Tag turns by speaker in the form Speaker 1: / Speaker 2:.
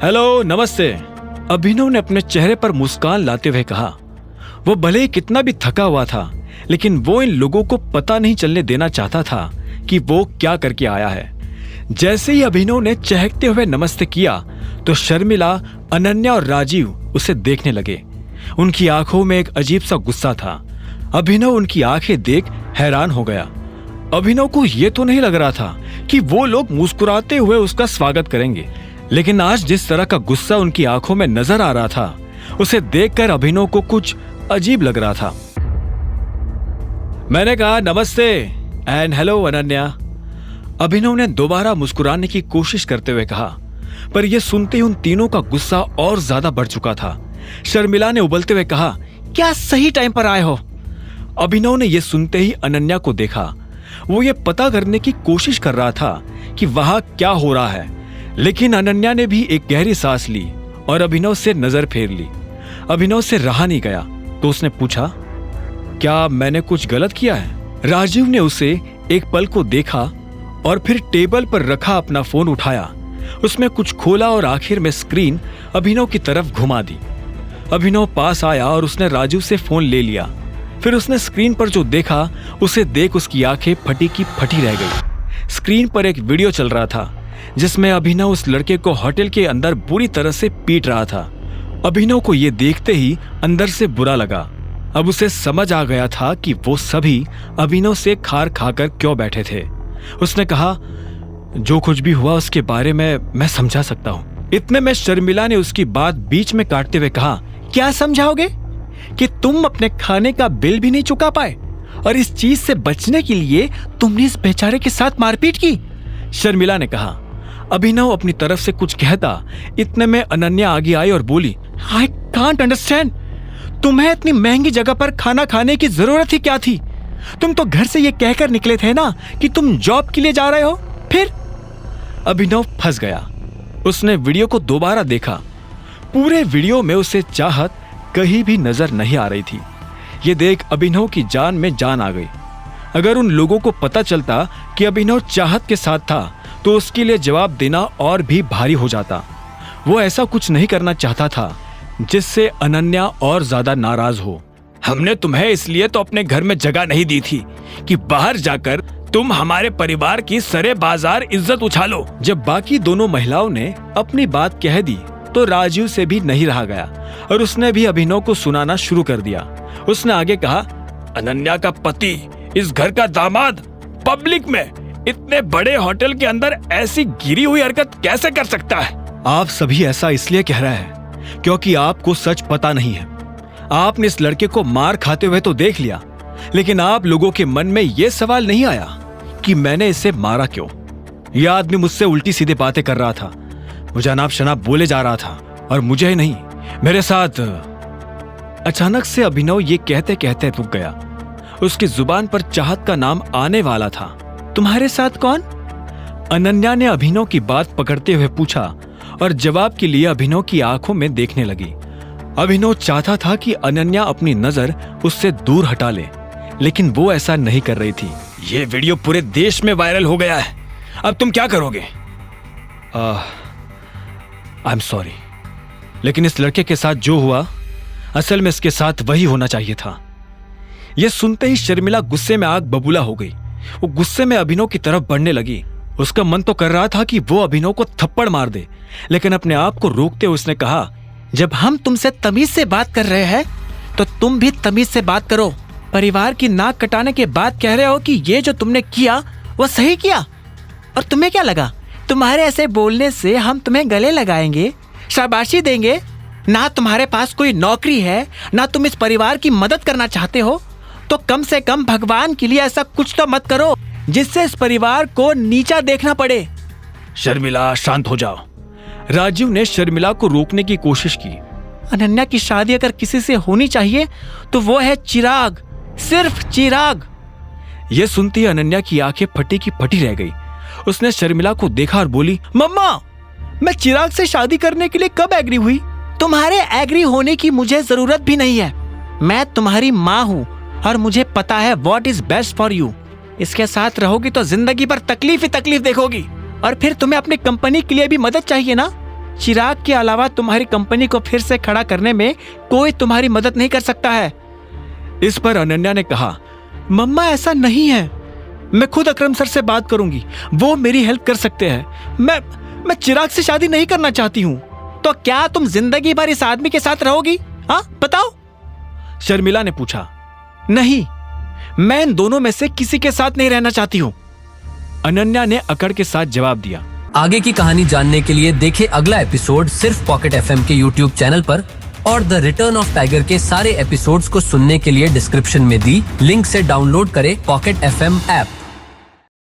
Speaker 1: Hello, नमस्ते। अभिनव ने अपने चेहरे पर मुस्कान लाते हुए कहा। वो भले ही कितना भी थका हुआ था, लेकिन वो इन लोगों को पता नहीं चलने देना चाहता था कि वो क्या करके आया है। जैसे ही अभिनव ने चहकते हुए नमस्ते किया तो शर्मिला, अनन्या और राजीव उसे देखने लगे। उनकी आंखों में एक अजीब सा गुस्सा था। अभिनव उनकी आंखें देख हैरान हो गया। अभिनव को यह तो नहीं लग रहा था कि वो लोग मुस्कुराते हुए उसका स्वागत करेंगे, लेकिन आज जिस तरह का गुस्सा उनकी आंखों में नजर आ रहा था, उसे देखकर अभिनव को कुछ अजीब लग रहा था। मैंने कहा नमस्ते एंड हेलो अनन्या। अभिनव ने दोबारा मुस्कुराने की कोशिश करते हुए कहा, पर यह सुनते ही उन तीनों का गुस्सा और ज्यादा बढ़ चुका था। शर्मिला ने उबलते हुए कहा, क्या सही टाइम पर आए हो? अभिनव ने यह सुनते ही अनन्या को देखा। वो ये पता करने की कोशिश कर रहा था कि वहां क्या हो रहा है, लेकिन अनन्या ने भी एक गहरी सांस ली और अभिनव से नजर फेर ली। अभिनव से रहा नहीं गया तो उसने पूछा, क्या मैंने कुछ गलत किया है? राजीव ने उसे एक पल को देखा और फिर टेबल पर रखा अपना फोन उठाया, उसमें कुछ खोला और आखिर में स्क्रीन अभिनव की तरफ घुमा दी। अभिनव पास आया और उसने राजीव से फोन ले लिया। फिर उसने स्क्रीन पर जो देखा उसे देख उसकी आंखें फटी की फटी रह गई। स्क्रीन पर एक वीडियो चल रहा था जिसमें अभिनव उस लड़के को होटल के अंदर बुरी तरह से पीट रहा था। अभिनव को यह देखते ही अंदर से बुरा लगा। अब उसे समझ आ गया था कि वो सभी अभिनव से खार खाकर क्यों बैठे थे। उसने कहा, जो कुछ भी हुआ उसके बारे में मैं समझा सकता हूँ। इतने में शर्मिला ने उसकी बात बीच में काटते हुए कहा, क्या समझाओगे? कि तुम अपने खाने का बिल भी नहीं चुका पाए और इस चीज से बचने के लिए तुमने इस बेचारे के साथ मारपीट की? शर्मिला ने कहा। अभिनव अपनी तरफ से कुछ कहता, इतने में अनन्या आगे आई और बोली, आई कांट अंडरस्टैंड, तुम्हें इतनी महंगी जगह पर खाना खाने की जरूरत ही क्या थी? तुम तो घर से ये कहकर निकले थे ना कि तुम जॉब के लिए जा रहे हो। फिर अभिनव फंस गया। उसने वीडियो को दोबारा देखा। पूरे वीडियो में उसे चाहत कहीं भी नजर नहीं आ रही थी। ये देख अभिनव की जान में जान आ गई। अगर उन लोगों को पता चलता कि अभिनव चाहत के साथ था तो उसके लिए जवाब देना और भी भारी हो जाता। वो ऐसा कुछ नहीं करना चाहता था जिससे अनन्या और ज्यादा नाराज हो। हमने तुम्हें इसलिए तो अपने घर में जगह नहीं दी थी कि बाहर जाकर तुम हमारे परिवार की सरे बाजार इज्जत उछालो। जब बाकी दोनों महिलाओं ने अपनी बात कह दी तो राजीव से भी नहीं रहा गया और उसने भी अभिनव को सुनाना शुरू कर दिया। उसने आगे कहा, अनन्या का पति, इस घर का दामाद, पब्लिक में इतने बड़े होटल के अंदर ऐसी गिरी हुई हरकत कैसे कर सकता है? आप सभी ऐसा इसलिए कह रहे हैं क्योंकि आपको सच पता नहीं है। आपने इस लड़के को मार खाते हुए तो देख लिया, लेकिन आप लोगों के मन में यह सवाल नहीं आया कि मैंने इसे मारा क्यों? यह आदमी मुझसे उल्टी सीधी बातें कर रहा था, मुझे अनाप शनाप बोले जा रहा था और मुझे ही नहीं, मेरे साथ। अचानक से अभिनव ये कहते कहते रुक गया। उसकी जुबान पर चाहत का नाम आने वाला था। तुम्हारे साथ कौन? अनन्या ने अभिनव की बात पकड़ते हुए पूछा और जवाब के लिए अभिनव की आंखों में देखने लगी। अभिनव चाहता था कि अनन्या अपनी नजर उससे दूर हटा ले, लेकिन वो ऐसा नहीं कर रही थी। ये वीडियो पूरे देश में वायरल हो गया है, अब तुम क्या करोगे? आई एम सॉरी, लेकिन इस लड़के के साथ जो हुआ असल में इसके साथ वही होना चाहिए था। यह सुनते ही शर्मिला गुस्से में आग बबूला हो गई। वो गुस्से में अभिनव की तरफ बढ़ने लगी। उसका मन तो कर रहा था कि वो अभिनव को थप्पड़ मार दे, लेकिन अपने आप को रोकते हुए उसने कहा, जब हम तुमसे तमीज से बात कर रहे हैं तो तुम भी तमीज से बात करो। परिवार की नाक कटाने के बाद कह रहे हो कि ये जो तुमने किया वो सही किया, और तुम्हें क्या लगा तुम्हारे ऐसे बोलने से हम तुम्हें गले लगाएंगे, शाबाशी देंगे? ना तुम्हारे पास कोई नौकरी है, ना तुम इस परिवार की मदद करना चाहते हो, तो कम से कम भगवान के लिए ऐसा कुछ तो मत करो जिससे इस परिवार को नीचा देखना पड़े। शर्मिला, शांत हो जाओ। राजीव ने शर्मिला को रोकने की कोशिश की। अनन्या की शादी अगर किसी से होनी चाहिए तो वो है चिराग, सिर्फ चिराग। यह सुनती ही अनन्या की आंखें फटी की फटी रह गई। उसने शर्मिला को देखा और बोली, मम्मा, मैं चिराग से शादी करने के लिए कब एग्री हुई? तुम्हारे एग्री होने की मुझे जरूरत भी नहीं है। मैं तुम्हारी माँ हूँ और मुझे पता है what is best for you. इसके साथ रहोगी तो जिंदगी भर तकलीफ ही तकलीफ देखोगी, और फिर तुम्हें अपनी कंपनी के लिए भी मदद चाहिए ना, चिराग के अलावा तुम्हारी कंपनी को फिर से खड़ा करने में कोई तुम्हारी मदद नहीं कर सकता है। इस पर अनन्या ने कहा, मम्मा ऐसा नहीं है, मैं खुद अकरम सर से बात करूंगी, वो मेरी हेल्प कर सकते हैं। मैं चिराग से शादी नहीं करना चाहती हूं। तो क्या तुम जिंदगी भर इस आदमी के साथ रहोगी? हाँ बताओ, शर्मिला ने पूछा। नहीं, मैं इन दोनों में से किसी के साथ नहीं रहना चाहती हूं, अनन्या ने अकड़ के साथ जवाब दिया।
Speaker 2: आगे की कहानी जानने के लिए देखें अगला एपिसोड सिर्फ पॉकेट एफएम के YouTube चैनल पर, और द रिटर्न ऑफ टाइगर के सारे एपिसोड्स को सुनने के लिए डिस्क्रिप्शन में दी लिंक से डाउनलोड करें पॉकेट एफएम ऐप।